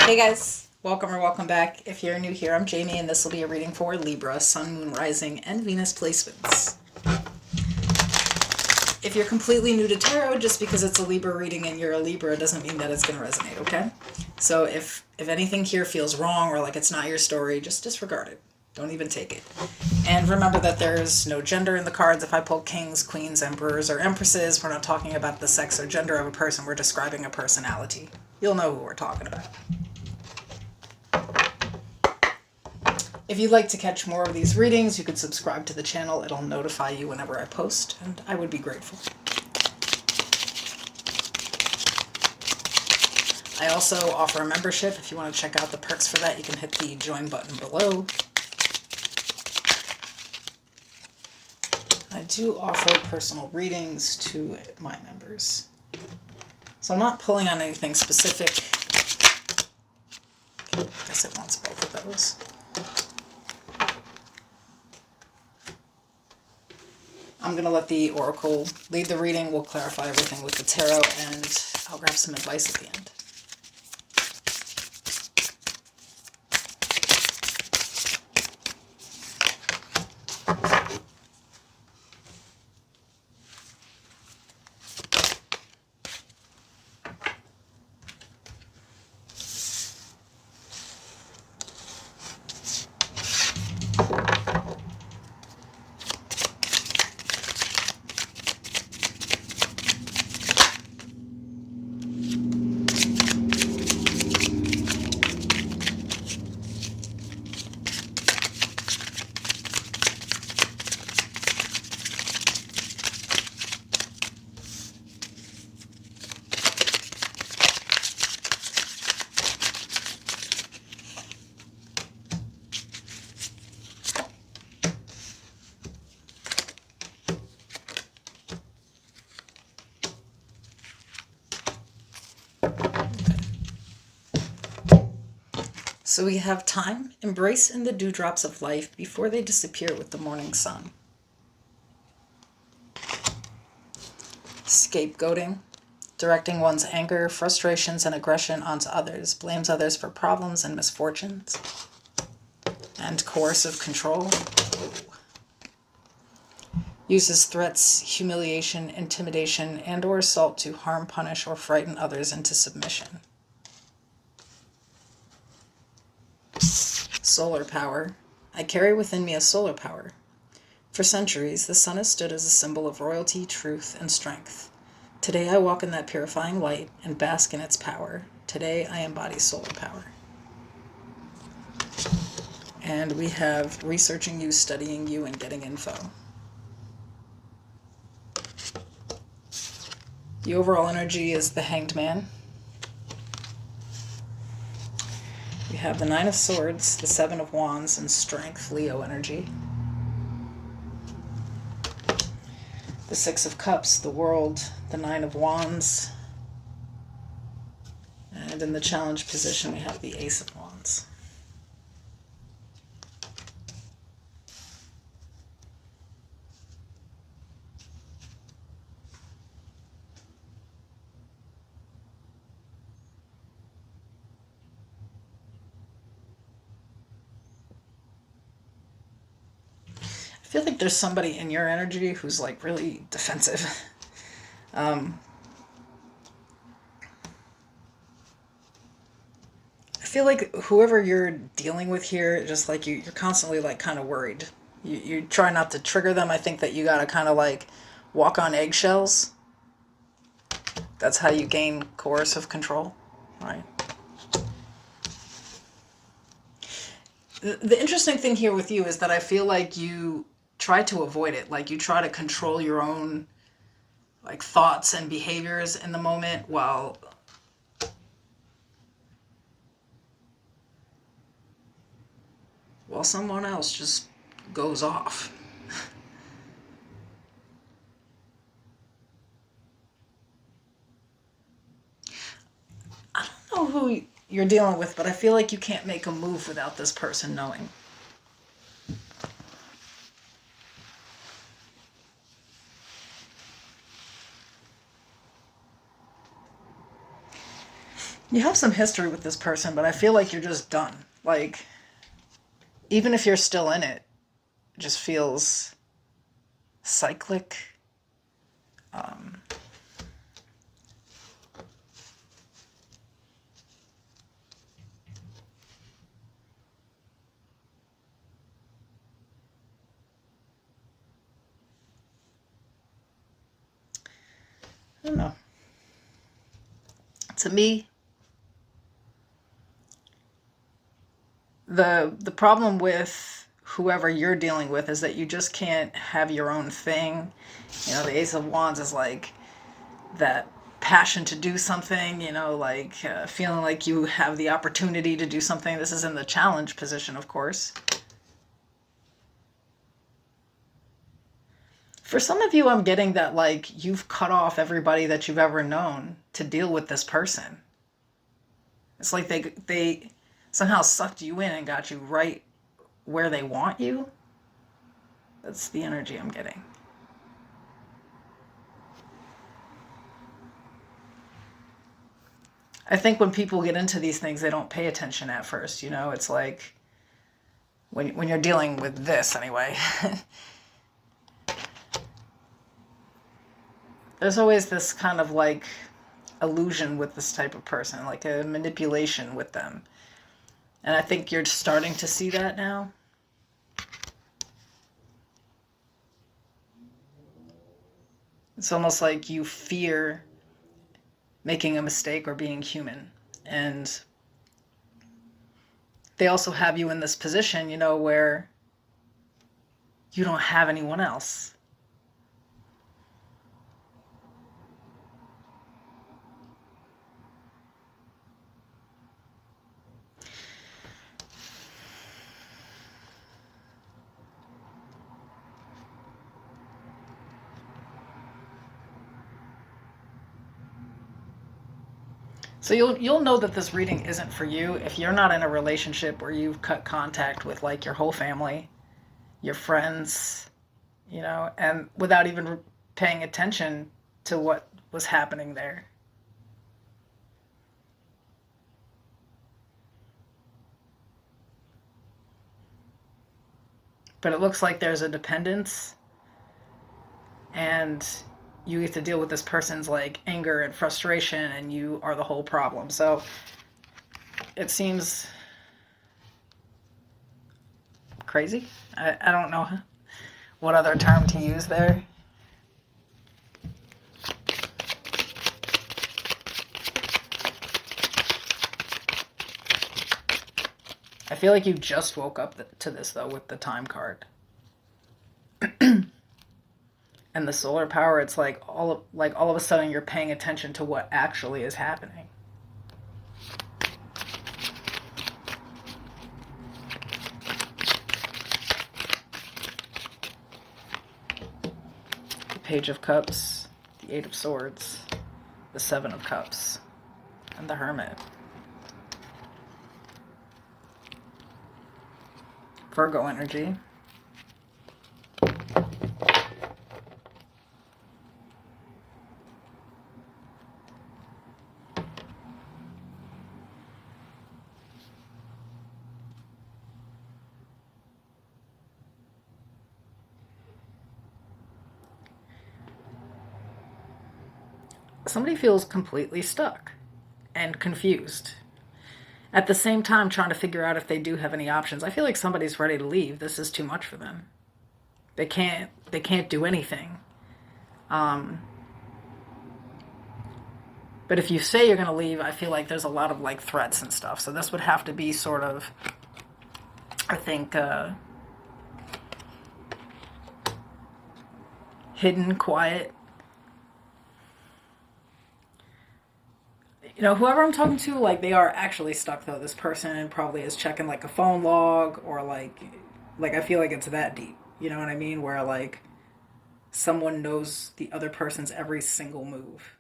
Hey guys, welcome or welcome back. If you're new here, I'm Jamie and this will be a reading for Libra, Sun, Moon, Rising, and Venus placements. If you're completely new to tarot, just because it's a Libra reading and you're a Libra doesn't mean that it's going to resonate, okay? So if anything here feels wrong or like it's not your story, just disregard it. Don't even take it. And remember that there's no gender in the cards. If I pull kings, queens, emperors, or empresses, we're not talking about the sex or gender of a person. We're describing a personality. You'll know who we're talking about. If you'd like to catch more of these readings, you could subscribe to the channel. It'll notify you whenever I post, and I would be grateful. I also offer a membership. If you want to check out the perks for that, you can hit the join button below. I do offer personal readings to my members. So I'm not pulling on anything specific. I guess it wants both of those. I'm going to let the Oracle lead the reading. We'll clarify everything with the tarot, and I'll grab some advice at the end. So we have time, embrace in the dewdrops of life before they disappear with the morning sun. Scapegoating, directing one's anger, frustrations, and aggression onto others, blames others for problems and misfortunes. And coercive control, uses threats, humiliation, intimidation, and/or assault to harm, punish, or frighten others into submission. Solar power. I carry within me a solar power. For centuries, the sun has stood as a symbol of royalty, truth, and strength. Today I walk in that purifying light and bask in its power. Today I embody solar power. And we have researching you, studying you, and getting info. The overall energy is the Hanged Man. We have the Nine of Swords, the Seven of Wands, and Strength, Leo energy. The Six of Cups, the World, the Nine of Wands. And in the challenge position, we have the Ace of Wands. I feel like there's somebody in your energy who's like really defensive. I feel like whoever you're dealing with here, just like you're constantly like kind of worried. You try not to trigger them. I think that you gotta kind of like walk on eggshells. That's how you gain coercive control, right? The interesting thing here with you is that I feel like you try to avoid it. Like you try to control your own like thoughts and behaviors in the moment while someone else just goes off. I don't know who you're dealing with, but I feel like you can't make a move without this person knowing. You have some history with this person, but I feel like you're just done. Like, even if you're still in it, it just feels cyclic. Um, I don't know. To me, the problem with whoever you're dealing with is that you just can't have your own thing. You know, the Ace of Wands is like that passion to do something, you know, like feeling like you have the opportunity to do something. This is in the challenge position, of course. For some of you, I'm getting that like you've cut off everybody that you've ever known to deal with this person. It's like they somehow sucked you in and got you right where they want you. That's the energy I'm getting. I think when people get into these things, they don't pay attention at first. You know, it's like when you're dealing with this anyway. There's always this kind of like illusion with this type of person, like a manipulation with them. And I think you're starting to see that now. It's almost like you fear making a mistake or being human. And they also have you in this position, you know, where you don't have anyone else. So you'll know that this reading isn't for you if you're not in a relationship where you've cut contact with like your whole family, your friends, you know, and without even paying attention to what was happening there. But it looks like there's a dependence, and you get to deal with this person's like anger and frustration, and you are the whole problem. So it seems crazy. I don't know what other term to use there. I feel like you just woke up to this though with the time card. And the solar power, it's like all of a sudden you're paying attention to what actually is happening. The Page of Cups, the Eight of Swords, the Seven of Cups, and the Hermit. Virgo energy. Somebody feels completely stuck and confused. At the same time, trying to figure out if they do have any options. I feel like somebody's ready to leave. This is too much for them. They can't do anything. But if you say you're going to leave, I feel like there's a lot of like threats and stuff. So this would have to be sort of, I think, hidden, quiet. You know, whoever I'm talking to, like they are actually stuck though. This person probably is checking like a phone log or like I feel like it's that deep. You know what I mean? Where like someone knows the other person's every single move.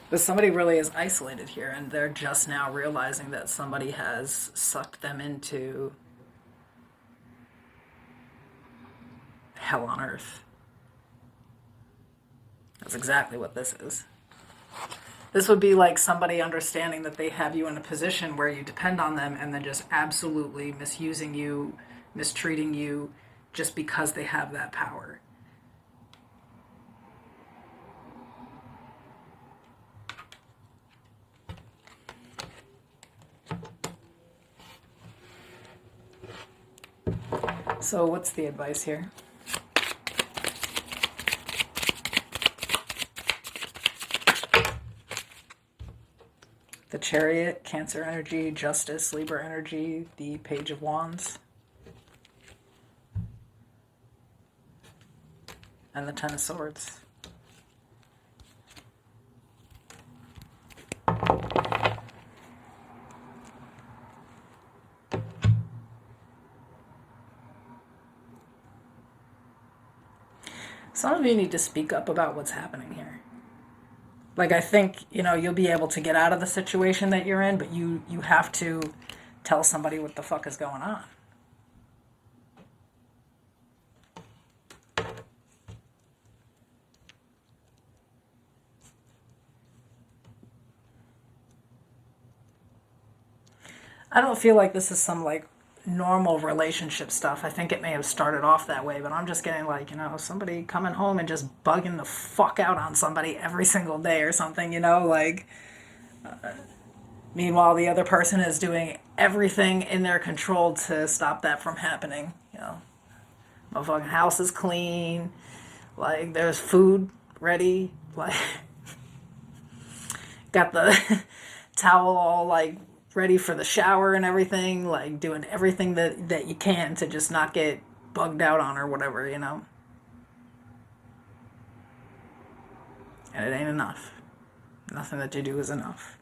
But somebody really is isolated here, and they're just now realizing that somebody has sucked them into hell on earth. That's exactly what this is. This would be like somebody understanding that they have you in a position where you depend on them and then just absolutely misusing you, mistreating you, just because they have that power. So what's the advice here? The Chariot, Cancer energy, Justice, Libra energy, the Page of Wands, and the Ten of Swords. Some of you need to speak up about what's happening here. Like, I think, you'll be able to get out of the situation that you're in, but you have to tell somebody what the fuck is going on. I don't feel like this is some, like, normal relationship stuff. I think it may have started off that way, but I'm just getting, like, somebody coming home and just bugging the fuck out on somebody every single day or something, like... Meanwhile, the other person is doing everything in their control to stop that from happening. My fucking house is clean. Like, there's food ready. Like, got the towel all, like, ready for the shower and everything. Like, doing everything that you can to just not get bugged out on or whatever, And it ain't enough. Nothing that you do is enough.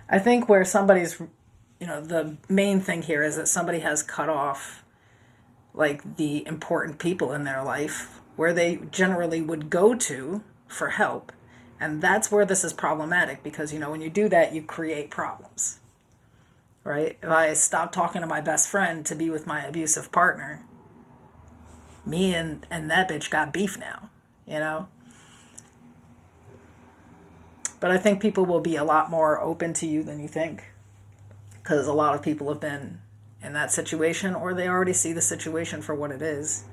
I think where somebody's, the main thing here is that somebody has cut off, like, the important people in their life where they generally would go to for help. And that's where this is problematic because, when you do that, you create problems, right? If I stop talking to my best friend to be with my abusive partner, me and that bitch got beef now, But I think people will be a lot more open to you than you think. Because a lot of people have been in that situation or they already see the situation for what it is.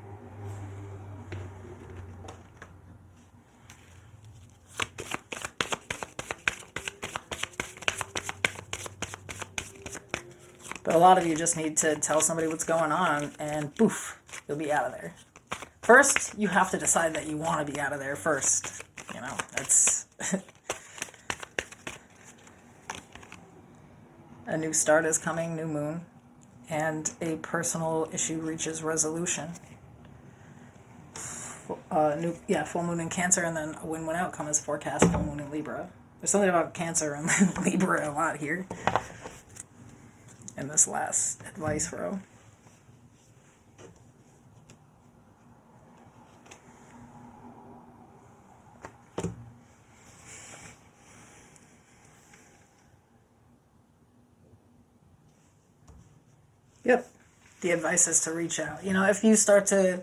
But a lot of you just need to tell somebody what's going on and poof, you'll be out of there. First, you have to decide that you want to be out of there first. That's... A new start is coming, new moon, and a personal issue reaches resolution. Full moon in Cancer, and then a win-win outcome is forecast, full moon in Libra. There's something about Cancer and Libra a lot here in this last advice row. Yep. The advice is to reach out. If you start to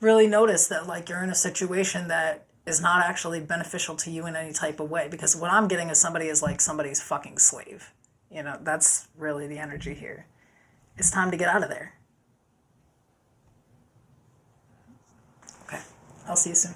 really notice that, like, you're in a situation that is not actually beneficial to you in any type of way, because what I'm getting is somebody is like somebody's fucking slave. That's really the energy here. It's time to get out of there. Okay. I'll see you soon.